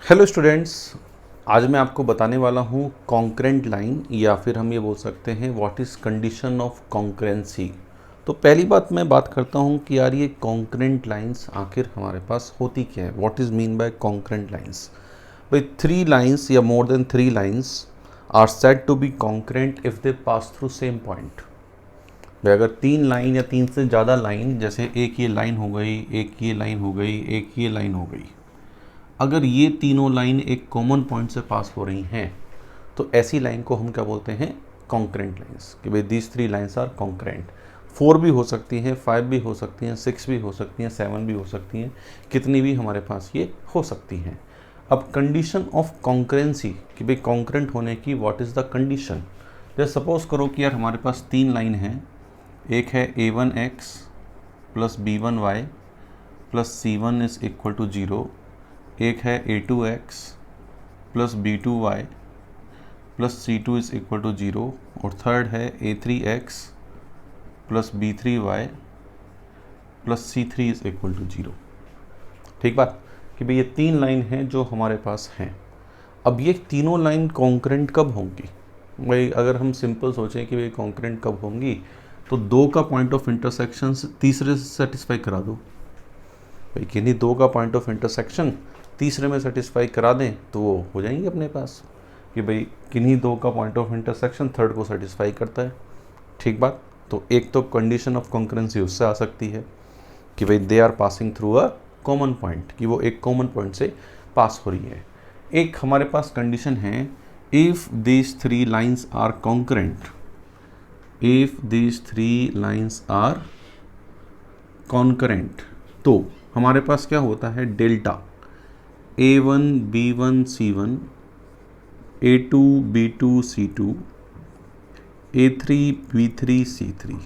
Hello students, आज मैं आपको बताने वाला हूँ कॉन्करेंट लाइन या फिर हम ये बोल सकते हैं what is condition of concurrency. तो पहली बात मैं बात करता हूँ कि यार ये कॉन्करेंट लाइंस आखिर हमारे पास होती क्या है, what is mean by concurrent lines. भाई थ्री लाइंस या more than three lines are said to be concurrent if they pass through same point. भाई अगर तीन लाइन या तीन से ज़्यादा लाइन, जैसे एक ये लाइन हो गई, एक ये लाइन हो गई, एक ये लाइन हो गई, अगर ये तीनों लाइन एक कॉमन पॉइंट से पास हो रही हैं तो ऐसी लाइन को हम क्या बोलते हैं, कॉन्करेंट लाइंस। कि भाई these three lines are concurrent. 4 भी हो सकती हैं, 5 भी हो सकती हैं, 6 भी हो सकती हैं, 7 भी हो सकती हैं, कितनी भी हमारे पास ये हो सकती हैं। अब कंडीशन ऑफ कॉन्करेंसी कि भाई कॉन्करेंट होने की व्हाट इज़ द कंडीशन। जैसे सपोज करो कि यार हमारे पास तीन लाइन हैं, एक है a1x plus b1y plus c1 is equal to 0, एक है a2x plus b2y plus c2 is equal to 0, और थर्ड है a3x plus b3y plus c3 is equal to 0। ठीक बात कि भाई ये तीन लाइन हैं जो हमारे पास हैं। अब ये तीनों लाइन कॉन्करेंट कब होंगी? भाई अगर हम सिंपल सोचें कि भाई कॉन्करेंट कब होंगी, तो दो का पॉइंट ऑफ इंटरसेक्शन तीसरे से सेटिस्फाई करा दो। भाई किन्हीं दो का पॉइंट ऑफ इंटरसेक्शन तीसरे में सेटिस्फाई करा दें तो वो हो जाएंगे अपने पास कि भाई किन्हीं दो का पॉइंट ऑफ इंटरसेक्शन थर्ड को सेटिस्फाई करता है। ठीक बात। तो एक तो कंडीशन ऑफ कॉन्करेंसी उससे आ सकती है कि भाई they are passing through a common point, कि वो एक कॉमन पॉइंट से पास हो रही है। एक हमारे पास कंडीशन है if these three lines are concurrent, if these three lines are concurrent, तो हमारे पास क्या होता है, delta a1 b1 c1, a2 b2 c2, a3 b3 c3,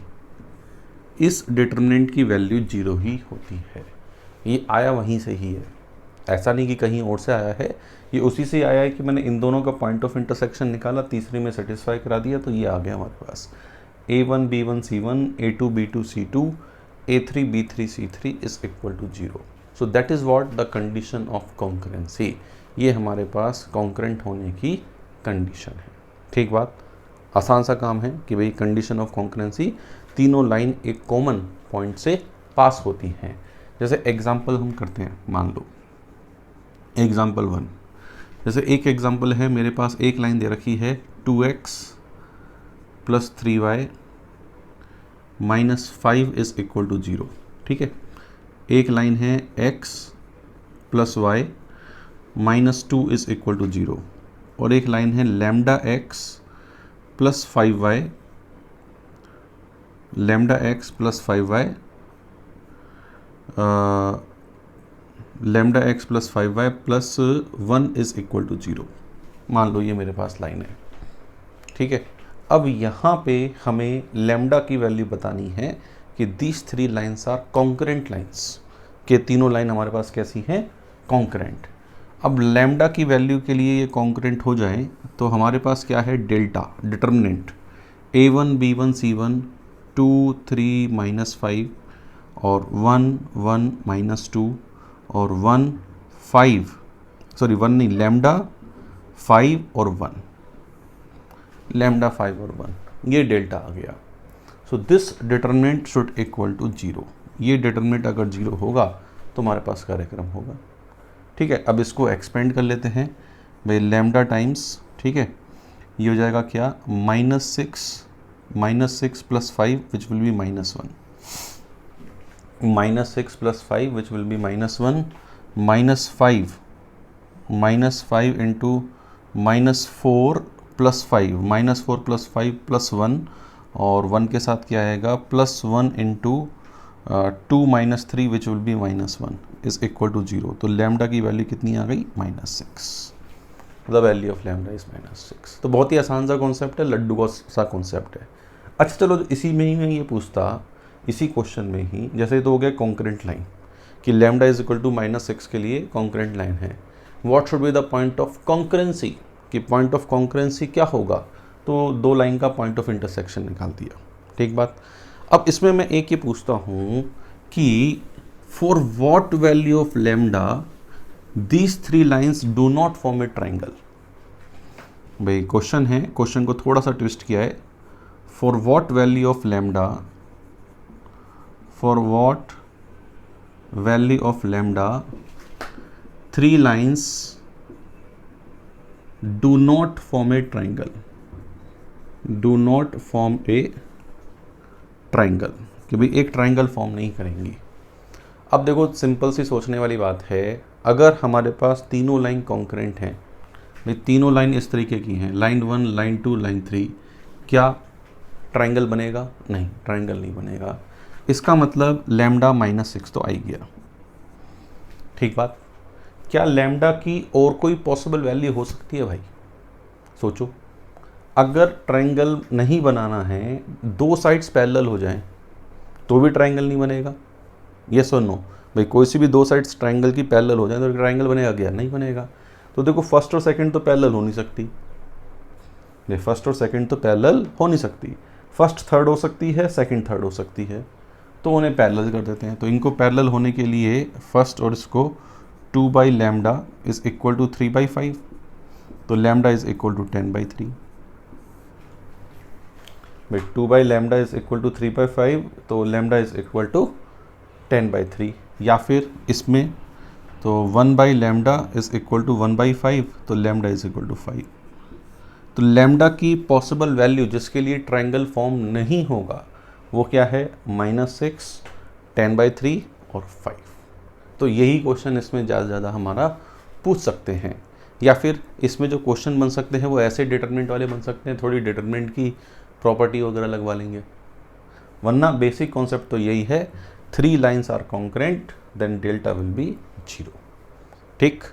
इस डिटर्मिनेंट की वैल्यू 0 ही होती है। ये आया वहीं से ही है, ऐसा नहीं कि कहीं और से आया है, ये उसी से आया है कि मैंने इन दोनों का पॉइंट ऑफ इंटरसेक्शन निकाला, तीसरे में सेटिस्फाई करा दिया, तो ये आ गया हमारे पास a1 b1 c1, a2 b2 c2, a3 b3 c3 is equal to 0। So that is what the condition of concurrency. ये हमारे पास कॉन्करेंट होने की कंडीशन है। ठीक बात, आसान सा काम है कि भाई कंडीशन ऑफ कॉन्करेंसी, तीनों लाइन एक कॉमन पॉइंट से पास होती हैं। जैसे एग्जाम्पल हम करते हैं, मान लो एग्जाम्पल 1, जैसे एक एग्जाम्पल है, मेरे पास एक लाइन दे रखी है 2x plus 3y minus 5 is equal to 0। ठीक है, एक लाइन है x plus y minus 2 is equal to 0, और एक लाइन है lambda x plus 5y, lambda x plus 5y, lambda x plus 5y plus 1 is equal to 0। मान लो ये मेरे पास लाइन है। ठीक है, अब यहाँ पे हमें लैम्डा की वैल्यू बतानी है कि these three lines are concurrent lines, के तीनों लाइन हमारे पास कैसी हैं, कॉन्करेंट। अब लैम्डा की वैल्यू के लिए ये कॉन्करेंट हो जाए तो हमारे पास क्या है, delta determinant a1 b1 c1 2 3 minus 5 और 1 1 माइनस 2 और 1 5, सॉरी 1 नहीं, लैम्डा 5 और 1, लैम्डा 5 और 1, ये डेल्टा आ गया। So this determinant should equal to 0। ये डिटर्मिनेंट अगर 0 होगा तो हमारे पास कार्यक्रम होगा। ठीक है, अब इसको एक्सपेंड कर लेते हैं भाई, लैम्डा टाइम्स, ठीक है, ये हो जाएगा क्या, minus six plus 5 which will be minus 1, minus 6 plus 5 which will be minus 1, minus 5 into minus 4 plus 5, minus 4 plus 5 plus 1, और 1 के साथ क्या आएगा, plus 1 into 2 minus 3 which will be minus 1 is equal to 0। तो लैम्डा की value कितनी आ गई, -6। The value of lambda is -6। तो बहुत ही आसान सा कॉन्सेप्ट है, लड्डू का सा कॉन्सेप्ट है। अच्छा चलो, इसी में ही मैं ये पूछता, इसी क्वेश्चन में ही, जैसे तो हो गया कॉन्करेंट लाइन कि लैम्डा इज इक्वल टू -6 के लिए कॉन्करेंट लाइन है, what should be the point of concurrency, कि पॉइंट ऑफ कॉन्करेंसी क्या होगा, तो दो लाइन का पॉइंट ऑफ इंटरसेक्शन निकाल दिया। ठीक बात। अब इसमें मैं एक ये पूछता हूँ कि for what value of lambda these three lines do not form A triangle. भाई क्वेश्चन है, क्वेश्चन को थोड़ा सा ट्विस्ट किया है। For what value of lambda, for what value of lambda three lines do not form A triangle, do not form A triangle, कि भाई एक ट्राइंगल फॉर्म नहीं करेंगी। अब देखो सिंपल सी सोचने वाली बात है, अगर हमारे पास तीनों लाइन कॉन्करेंट हैं, भाई तीनों लाइन इस तरीके की हैं, लाइन 1, लाइन 2, लाइन 3, क्या ट्राइंगल बनेगा? नहीं, ट्राइंगल नहीं बनेगा। इसका मतलब लैम्डा -6 तो आ ही गया। ठीक बात। क्या लैम्डा की और कोई पॉसिबल वैल्यू हो सकती है भाई? सोचो, अगर ट्राइंगल नहीं बनाना है, दो साइड्स पैरेलल हो जाएं तो भी ट्राइंगल नहीं बनेगा। यस और नो? भाई कोई सी भी दो साइड्स ट्राइंगल की पैरेलल हो जाए तो ट्राइंगल बनेगा क्या? नहीं बनेगा। तो देखो फर्स्ट और सेकंड तो पैरेलल हो नहीं सकती, फर्स्ट और सेकंड तो पैरेलल हो नहीं सकती। फर्स्ट थर्ड हो सकती है, सेकंड थर्ड हो सकती है, तो उन्हें पैरेलल कर देते हैं। तो इनको पैरेलल होने के लिए फर्स्ट और इसको 2/λ इज इक्वल टू 3/5, तो लैम्डा इज इक्वल टू 10/3। भाई 2/λ इज इक्वल टू 3/5, तो लैम्डा इज इक्वल टू 10/3। या फिर इसमें तो 1/λ इज इक्वल टू 1/5, तो लैम्डा इज इक्वल टू 5। तो लैम्डा की पॉसिबल वैल्यू जिसके लिए ट्राइंगल फॉर्म नहीं होगा वो क्या है? -6, 10/3 और 5। तो यही क्वेश्चन इसमें ज़्यादा से ज़्यादा हमारा पूछ सकते हैं। या फिर इसमें जो क्वेश्चन बन सकते हैं वो ऐसे डिटरमिनेंट वाले बन सकते हैं, थोड़ी डिटरमिनेंट की प्रॉपर्टी वगैरह लगवा लेंगे, वरना बेसिक कॉन्सेप्ट तो यही है, 3 lines are concurrent then delta will be 0। ठीक,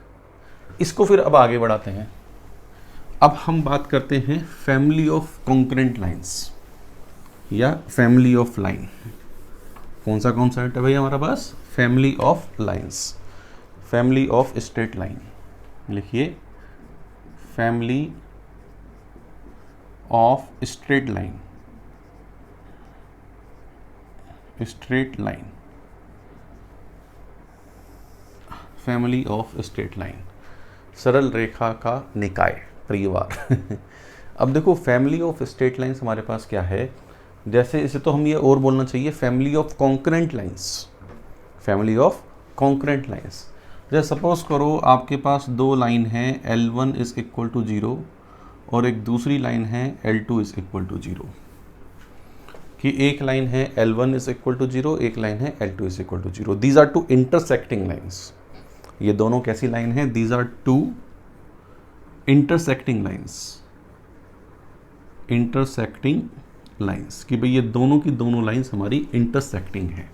इसको फिर अब आगे बढ़ाते हैं। अब हम बात करते हैं फैमिली ऑफ कॉन्करेंट लाइन्स या फैमिली ऑफ लाइन। कौन सा कॉन्सेप्ट है भाई हमारा पास? Family of lines, family of straight line. लिखिए, family of straight line, straight line, family of straight line, सरल रेखा का निकाय, परिवार। अब देखो फैमिली ऑफ स्ट्रेट लाइन्स हमारे पास क्या है, जैसे इसे तो हम ये और बोलना चाहिए family of concurrent lines, family of concurrent lines. जैसे सपोज करो आपके पास दो लाइन है, L1 इज इक्वल टू 0 और एक दूसरी लाइन है L2 इज इक्वल टू 0, कि एक लाइन है L1 इज इक्वल टू 0, एक लाइन है L2 is equal to 0। These are two intersecting lines. ये दोनों कैसी लाइन है? These are two intersecting lines, intersecting lines, कि भाई ये दोनों की दोनों लाइन्स हमारी इंटरसेक्टिंग है।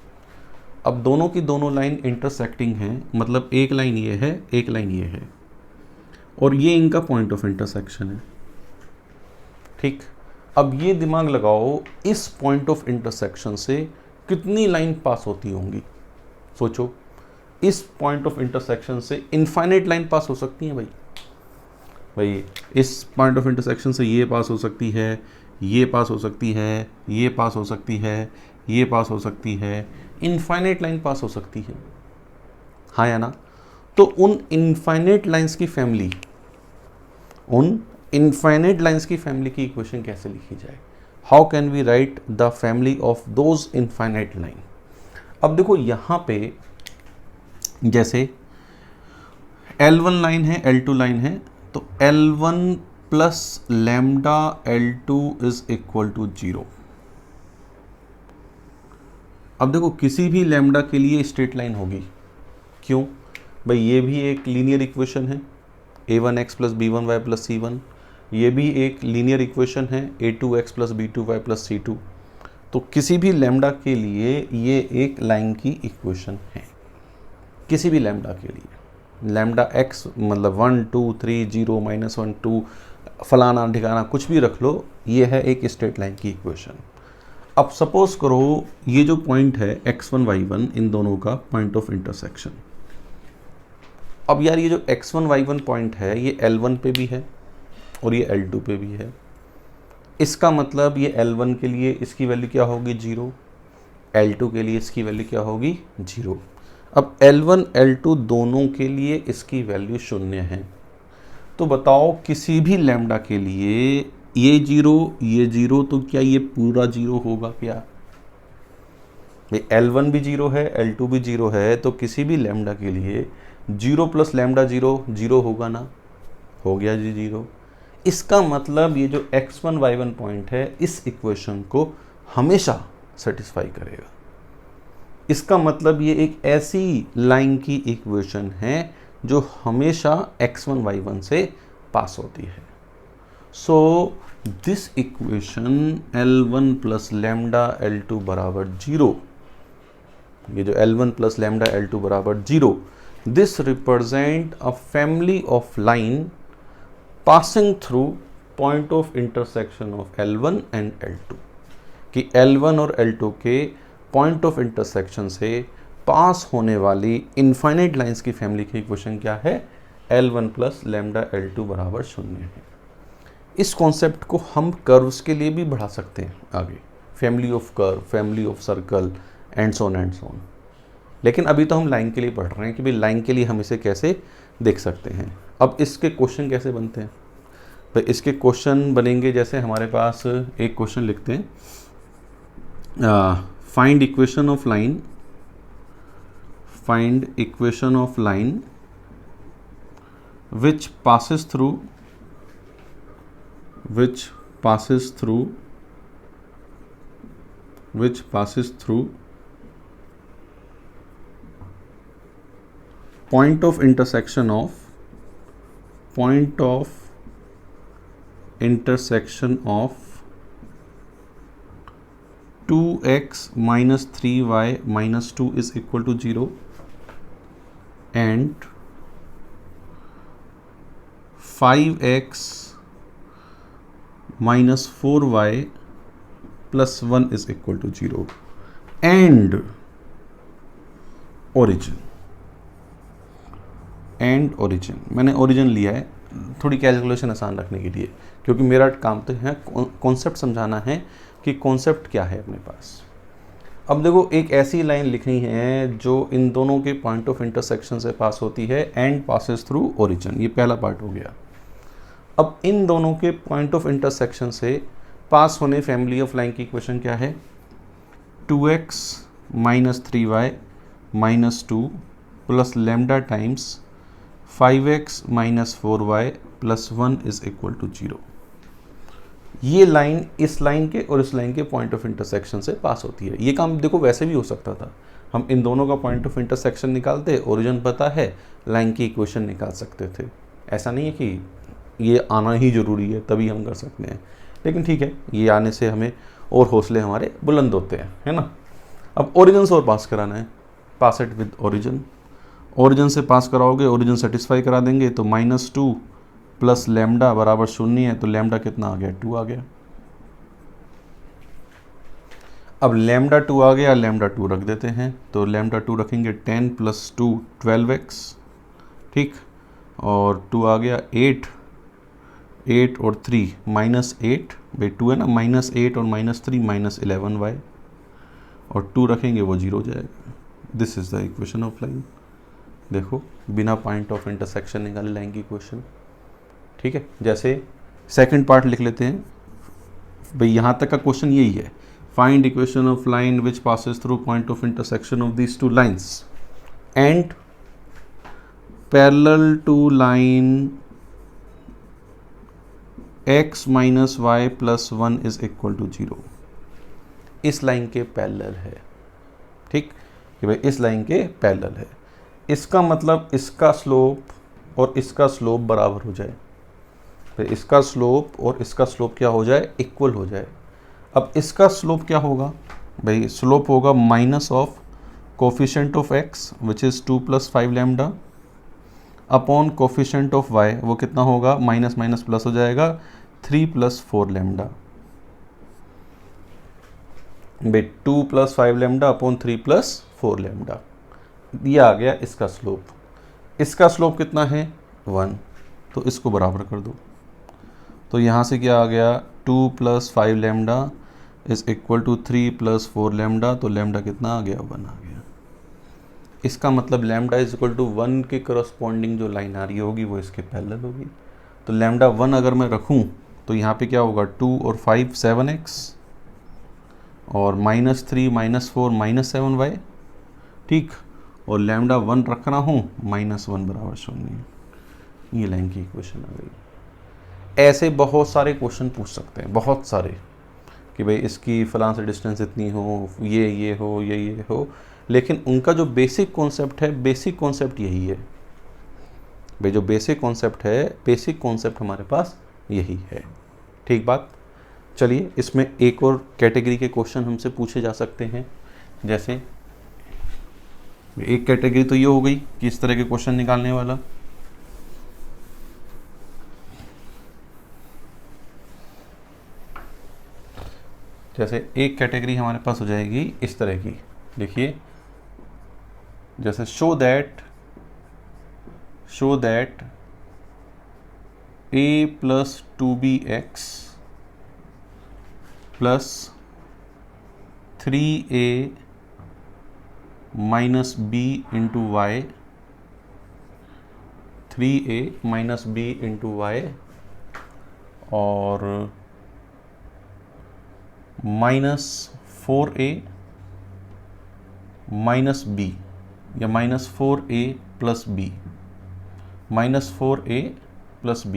अब दोनों की दोनों लाइन इंटरसेक्टिंग हैं, मतलब एक लाइन ये है, एक लाइन ये है, और ये इनका पॉइंट ऑफ इंटरसेक्शन है। ठीक, अब ये दिमाग लगाओ, इस पॉइंट ऑफ इंटरसेक्शन से कितनी लाइन पास होती होंगी? सोचो, इस पॉइंट ऑफ इंटरसेक्शन से इनफाइनाइट लाइन पास हो सकती है भाई इस पॉइंट ऑफ इंटरसेक्शन से ये पास हो सकती है, ये पास हो सकती है, ये पास हो सकती है, ये पास हो सकती है, इनफाइनाइट लाइन पास हो सकती है, हाँ या ना? तो उन इनफाइनाइट लाइंस की फैमिली, उन इनफाइनाइट लाइंस की फैमिली की इक्वेशन कैसे लिखी जाए? How can we write the family of those infinite line? अब देखो यहाँ पे जैसे L1 लाइन है, L2 लाइन है, तो L1 plus lambda L2 is equal to 0। अब देखो किसी भी लैम्डा के लिए स्ट्रेट लाइन होगी, क्यों भाई? ये भी एक लीनियर इक्वेशन है, a1x plus b1y plus c1, ये भी एक लीनियर इक्वेशन है, a2x plus b2y plus c2। तो किसी भी लैम्डा के लिए ये एक लाइन की इक्वेशन है, किसी भी लैम्डा के लिए। लैम्डा x मतलब 1 2 3 0 -1 2 फलाना ठिकाना कुछ भी रख लो, ये है एक स्ट्रेट लाइन की इक्वेशन। अब सपोज करो ये जो पॉइंट है x1 y1, इन दोनों का पॉइंट ऑफ इंटरसेक्शन। अब यार ये जो x1 y1 पॉइंट है ये L1 पे भी है और ये L2 पे भी है। इसका मतलब ये L1 के लिए इसकी वैल्यू क्या होगी? 0, L2 के लिए इसकी वैल्यू क्या होगी? 0। अब L1 L2 दोनों के लिए इसकी वैल्यू 0 है। तो बताओ किसी भी लैम्डा के लिए ये 0 तो क्या ये पूरा 0 होगा क्या? भाई L1 भी 0 है, L2 भी 0 है, तो किसी भी लैम्डा के लिए 0 प्लस लैम्डा 0 होगा ना? हो गया जी 0। इसका मतलब ये जो x1 y1 पॉइंट है इस इक्वेशन को हमेशा सेटिस्फाई करेगा। इसका मतलब ये एक ऐसी लाइन की इक्वेशन है जो हमेशा x1 y1 से पास होती है। So this equation L1 plus lambda L2 बराबर 0, ये जो L1 प्लस लैम्डा L2 बराबर 0, this represent a family of line passing through point of intersection of L1 and L2, कि L1 और L2 के पॉइंट ऑफ इंटरसेक्शन से pass होने वाली इनफाइनाइट लाइंस की फैमिली की इक्वेशन क्या है? L1 प्लस लैम्डा L2 बराबर 0 है। इस कॉन्सेप्ट को हम कर्व्स के लिए भी बढ़ा सकते हैं आगे, family of curve, family of circle and so on. लेकिन अभी तो हम लाइन के लिए पढ़ रहे हैं कि भाई लाइन के लिए हम इसे कैसे देख सकते हैं। अब इसके क्वेश्चन कैसे बनते हैं? तो इसके क्वेश्चन बनेंगे जैसे हमारे पास एक क्वेश्चन लिखते हैं, find equation of line, find equation of line which passes through point of intersection of 2x minus 3y minus 2 is equal to 0 and 5x minus 4y plus 1 is equal to 0 and origin। मैंने origin लिया है थोड़ी calculation आसान रखने के लिए, क्योंकि मेरा काम तो है कॉन्सेप्ट समझाना है कि कॉन्सेप्ट क्या है अपने पास। अब देखो एक ऐसी लाइन लिखनी है जो इन दोनों के पॉइंट ऑफ इंटरसेक्शन से पास होती है एंड पासेस थ्रू ओरिजिन, ये पहला पार्ट हो गया। अब इन दोनों के पॉइंट ऑफ इंटरसेक्शन से पास होने फैमिली ऑफ लाइन की इक्वेशन क्या है? 2x minus 3y minus 2 plus lambda times 5x minus 4y plus 1 is equal to 0। ये लाइन इस लाइन के और इस लाइन के पॉइंट ऑफ इंटरसेक्शन से पास होती है। ये काम देखो वैसे भी हो सकता था, हम इन दोनों का पॉइंट ऑफ इंटरसेक्शन निकालते, ओरिजिन पता है, लाइन की इक्वेशन निकाल सकते थे। ऐसा नहीं है कि ये आना ही ज़रूरी है तभी हम कर सकते हैं, लेकिन ठीक है, ये आने से हमें और हौसले हमारे बुलंद होते हैं, है ना। अब ओरिजिन से और पास कराना है, पास इट विद ओरिजिन। ओरिजिन से पास कराओगे, ओरिजिन सेटिस्फाई करा देंगे, तो माइनस 2 प्लस लैम्डा बराबर 0 है, तो लैम्डा कितना आ गया? 2 आ गया। अब लैम्डा 2 आ गया, लैम्डा 2 रख देते हैं, तो लैम्डा 2 रखेंगे 10 प्लस 2 12x, ठीक, और 2 आ गया 8 और 3 माइनस 8, भाई 2 है ना, माइनस 8 और माइनस 3 माइनस 11y, और 2 रखेंगे वो 0 हो जाएगा। This is the equation of line. देखो बिना पॉइंट ऑफ इंटरसेक्शन निकाले लाइन की इक्वेशन, ठीक है। जैसे सेकंड पार्ट लिख लेते हैं, भाई यहाँ तक का क्वेश्चन यही है, find equation of line which passes through point of intersection of these two lines and parallel to line x minus y plus 1 is equal to 0। इस लाइन के पैरेलल है, ठीक, कि भाई इस लाइन के पैरेलल है। इसका मतलब इसका स्लोप और इसका स्लोप बराबर हो जाए, फिर इसका स्लोप और इसका स्लोप क्या हो जाए? इक्वल हो जाए। अब इसका स्लोप क्या होगा? भाई स्लोप होगा minus of coefficient of x which is 2 plus 5 lambda upon coefficient of y, वो कितना होगा? माइनस माइनस प्लस हो जाएगा 3 प्लस 4 लैम्डा। भाई 2 plus 5 lambda upon 3 plus 4 lambda, ये आ गया इसका स्लोप। इसका स्लोप कितना है? 1, तो इसको बराबर कर दो, तो यहाँ से क्या आ गया? 2 plus 5 lambda is equal to 3 plus 4 lambda, तो लैम्डा कितना आ गया? 1 आ गया। इसका मतलब लैम्डा इज इक्वल टू 1 के करस्पॉन्डिंग जो लाइन आ रही होगी वो इसके पैरेलल होगी। तो लैम्डा 1 अगर मैं रखूं तो यहाँ पे क्या होगा, 2 और 5 7x और -3 -4 -7y, ठीक। और लैम्डा 1 रख रहा हूँ -1 बराबर 0। ये लाइन की इक्वेशन आ गई। ऐसे बहुत सारे क्वेश्चन पूछ सकते हैं, बहुत सारे, कि भाई इसकी फलां से डिस्टेंस इतनी हो, ये हो, ये हो, लेकिन उनका जो बेसिक कॉन्सेप्ट है, बेसिक कॉन्सेप्ट यही है भाई, जो बेसिक कॉन्सेप्ट है, बेसिक कॉन्सेप्ट हमारे पास यही है। ठीक बात। चलिए इसमें एक और कैटेगरी के क्वेश्चन हमसे पूछे जा सकते हैं। जैसे एक कैटेगरी तो ये हो गई कि इस तरह के क्वेश्चन निकालने वाला। जैसे एक कैटेगरी हमारे पास हो जाएगी इस तरह की, देखिए, जैसे show that a plus 2bx plus 3a minus b into y, 3a minus b into y और -4a माइनस b या -4a plus b, -4a plus b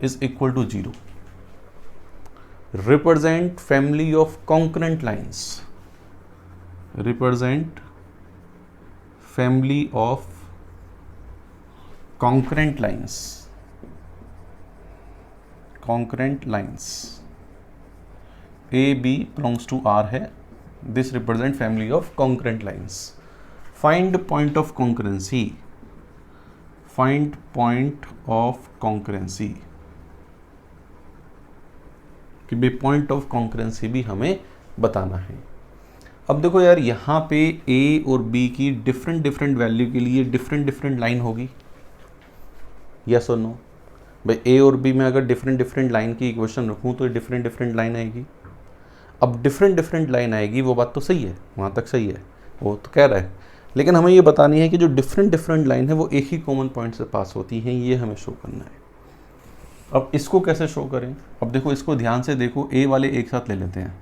is equal to 0 represent family of concurrent lines, represent family of concurrent lines, concurrent lines A B belongs to R है, this represent family of concurrent lines. Find point of concurrency, find point of concurrency, कि भाई point of concurrency भी हमें बताना है। अब देखो यार, यहाँ पे ए और बी की डिफरेंट डिफरेंट वैल्यू के लिए डिफरेंट डिफरेंट लाइन होगी, यस और नो? भाई ए और बी में अगर डिफरेंट डिफरेंट लाइन की इक्वेशन रखूँ तो डिफरेंट डिफरेंट लाइन आएगी। अब डिफरेंट डिफरेंट लाइन आएगी, वो बात तो सही है, वहाँ तक सही है, वो तो कह रहा है, लेकिन हमें ये बतानी है कि जो डिफरेंट डिफरेंट लाइन है वो एक ही कॉमन पॉइंट से पास होती हैं, ये हमें शो करना है। अब इसको कैसे शो करें? अब देखो, इसको ध्यान से देखो, ए वाले एक साथ ले लेते हैं,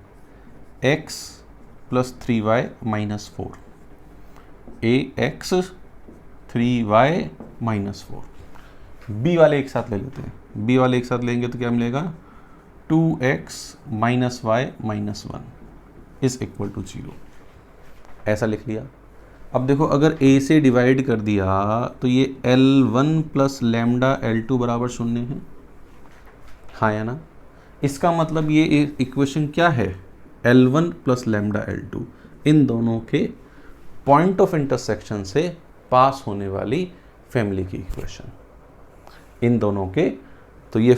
x plus 3y minus 4, ax 3y minus 4। B वाले एक साथ ले लेते हैं, बी वाले एक साथ लेंगे तो क्या मिलेगा, 2x minus y minus 1 is equal to 0, ऐसा लिख लिया। अब देखो, अगर a से डिवाइड कर दिया तो ये L1 प्लस लैम्डा L2 बराबर 0 है, हाँ या ना? इसका मतलब ये इक्वेशन क्या है, L1 प्लस लैम्डा L2, इन दोनों के पॉइंट ऑफ इंटरसेक्शन से पास होने वाली फैमिली की इक्वेशन, इन दोनों के, तो ये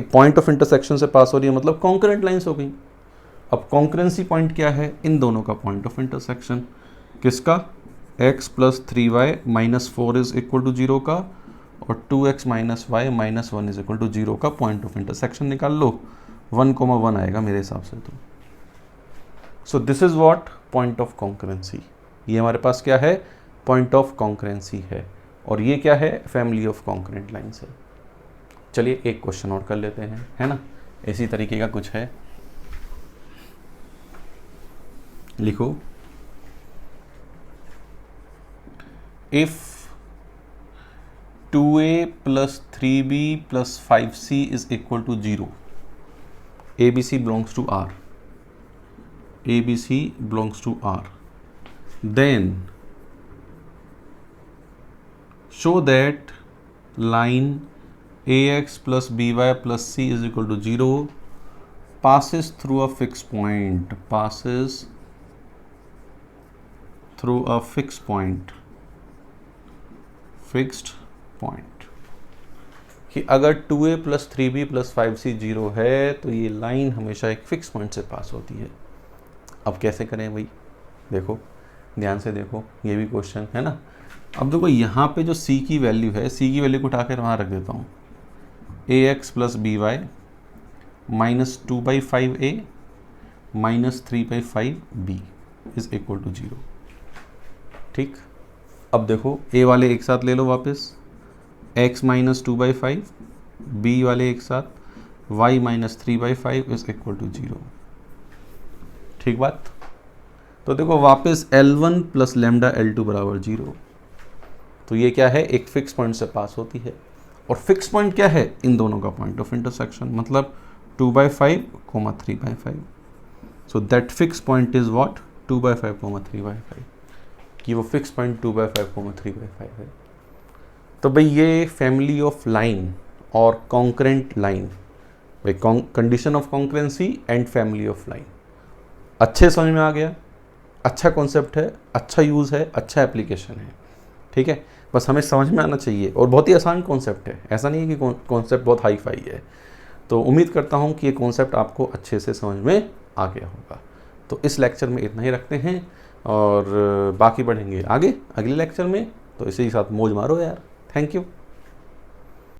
पॉइंट ऑफ इंटरसेक्शन से पास हो रही है, मतलब कॉन्करेंट लाइंस हो गई। अब कॉन्करेंसी पॉइंट क्या है, इन दोनों का पॉइंट ऑफ इंटरसेक्शन, किसका, x plus 3y minus 4 is equal to 0 का, और 2x minus y minus 1 is equal to 0 का पॉइंट ऑफ इंटरसेक्शन निकाल लो, 1,1 आएगा मेरे हिसाब से तो। So this is what point of concurrency, ये हमारे पास क्या है, पॉइंट ऑफ कॉन्करेंसी है, और ये क्या है, फैमिली ऑफ कॉन्करेंट लाइन्स है। चलिए एक क्वेश्चन और कर लेते हैं, है ना, इसी तरीके का कुछ है, लिखो, if 2a plus 3b plus 5c is equal to 0, abc belongs to r, abc belongs to r, then show that line ax plus by plus c is equal to 0 passes through a fixed point, passes through a fixed point, fixed point, कि अगर 2a plus 3b plus 5c 0 है तो ये line हमेशा एक fix point से पास होती है। अब कैसे करें भाई, देखो ध्यान से देखो, ये भी क्वेश्चन है ना। अब देखो, यहाँ पे जो c की वैल्यू है, c की वैल्यू को उठाकर वहाँ रख देता हूँ, ax plus b y minus 2/5a minus 3/5b is equal to 0, ठीक। अब देखो ए वाले एक साथ ले लो वापस, x माइनस 2/5, बी वाले एक साथ y minus 3/5 is equal to 0। ठीक बात। तो देखो वापस L1 प्लस लेमडा L2 बराबर 0। तो ये क्या है, एक फिक्स पॉइंट से पास होती है, और फिक्स पॉइंट क्या है, इन दोनों का पॉइंट ऑफ इंटरसेक्शन, मतलब 2/5, 3/5। So that fix point is what, 2/5, 3/5, कि वो फिक्स पॉइंट 2/5, 3/5 है। तो भाई ये फैमिली ऑफ लाइन और कॉन्करेंट लाइन, भाई condition of concurrency and family of line अच्छे समझ में आ गया। अच्छा कॉन्सेप्ट है, अच्छा यूज़ है, अच्छा एप्लीकेशन है। ठीक है, बस हमें समझ में आना चाहिए, और बहुत ही आसान कॉन्सेप्ट है, ऐसा नहीं है कि कॉन्सेप्ट बहुत हाई फाई है। तो उम्मीद करता हूँ कि ये कॉन्सेप्ट आपको अच्छे से समझ में आ गया होगा। तो इस लेक्चर में इतना ही रखते हैं, और बाकी बढ़ेंगे आगे अगले लेक्चर में। तो इसी के साथ मौज मारो यार। Thank you.